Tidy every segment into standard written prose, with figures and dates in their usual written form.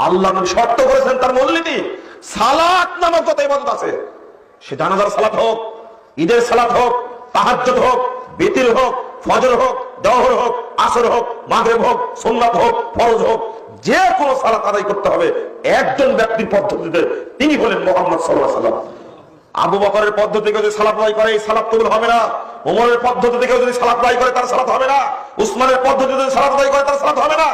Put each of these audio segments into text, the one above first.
আল্লাহ নবী শর্ত করেছেন তার মূলনীতি সালাত নামক কত ইবাদত আছে, সে জানাজার সালাত হোক, ঈদের সালাত হোক, তাহাজ্জুদ হোক, বিতির হোক, ফজর হোক, জোহর হোক, আসর হোক, মাগরিব হোক, সুন্নাত হোক, ফরজ হোক, যে কোনো সালাত আদায় করতে হবে একজন ব্যক্তির পদ্ধতিতে, তিনি হলেন মুহাম্মদ সাল্লাল্লাহু আলাইহি ওয়াসাল্লাম। আবু বকরের পদ্ধতি যদি সালাত আদায় করে এই সালাত কবুল হবে না, ওমরের পদ্ধতি থেকে যদি সালাত আদায় করে তার সালাত হবে না, উসমানের পদ্ধতি যদি সালাত আদায় করে তার সালাত হবে না,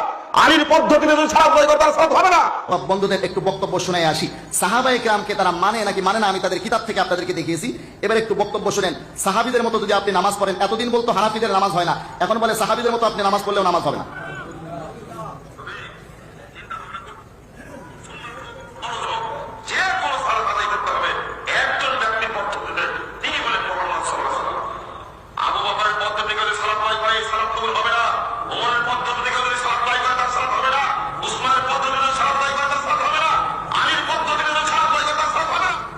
আলীর পদ্ধতিতে যদি সালাত আদায় করে তার সালাত হবে না। বন্ধুদের একটু বক্তব্য শোনায় আসি। সাহাবায়ে কেরামকে তারা মানে নাকি মানে না আমি তাদের কিতাব থেকে আপনাদেরকে দেখিয়েছি। এবার একটু বক্তব্য শুনেন। সাহাবীদের মতো যদি আপনি নামাজ পড়েন, এতদিন বলতো হানাফিদের নামাজ হয় না, এখন বলে সাহাবীদের মতো আপনি নামাজ পড়লেও নামাজ হবে না।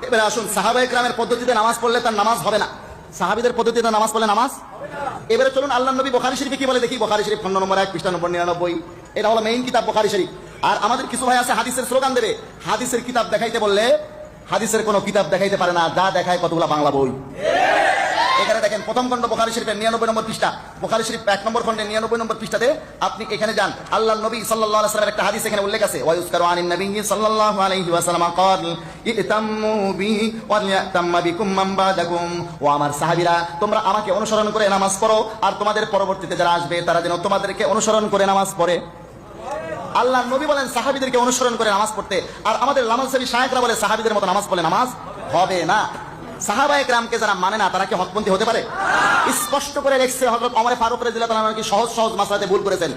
এবার আসুন, সাহাবায়ে কেরামের পদ্ধতিতে নামাজ পড়লে তার নামাজ হবে না, সাহাবীদের পদ্ধতিতে নামাজ পড়লে নামাজ। এবারে চলুন আল্লাহর নবী বুখারী শরীফে কি বলে দেখি। বুখারী শরীফ খণ্ড নম্বর 1 পৃষ্ঠা নম্বর 99, এটা হলো মেইন কিতাব বুখারী শরীফ। আর আমাদের কিছু ভাই আছে হাদিসের স্লোগান দেবে, হাদিসের কিতাব দেখাইতে বললে হাদিসের কোনো কিতাব দেখাইতে পারে না, যা দেখায় কতগুলা বাংলা বই। এখানে দেখেন প্রথম খণ্ড বুখারী শরীফের 99 নম্বর পৃষ্ঠা, বুখারী শরীফ 1 নম্বর খণ্ডের 99 নম্বর পৃষ্ঠাতে আপনি এখানে যান। আল্লাহর নবী সাল্লাল্লাহু আলাইহি ওয়াসাল্লামের একটা হাদিস এখানে উল্লেখ আছে, ওয়ায়ুসকারু আনিন নবী সাল্লাল্লাহু আলাইহি ওয়াসাল্লাম قال ইতাম্মু বি ওয়ালিয়াতাম্মা বিকুম মান বাদাকুম। ও আমার সাহাবীরা, তোমরা আমাকে অনুসরণ করে নামাজ পড়ো, আর তোমাদের পরবর্তীতে যারা আসবে তারা যেন তোমাদেরকে অনুসরণ করে নামাজ পড়ে। আল্লাহ নবী বলেন সাহাবীদেরকে অনুসরণ করে নামাজ পড়তে, আর আমাদের লামাজসাবি শায়েখরা বলে সাহাবীদের মতো নামাজ পড়লে নামাজ হবে না। সাহাবায়ে কেরামকে যারা মানে না তারা কি হকপন্থী হতে পারে? স্পষ্ট করে লিখছে হযরত ওমর ফারুক রাদিয়াল্লাহু তাআলা কি সহজ সহজ মাসলাতে ভুল করেছেন।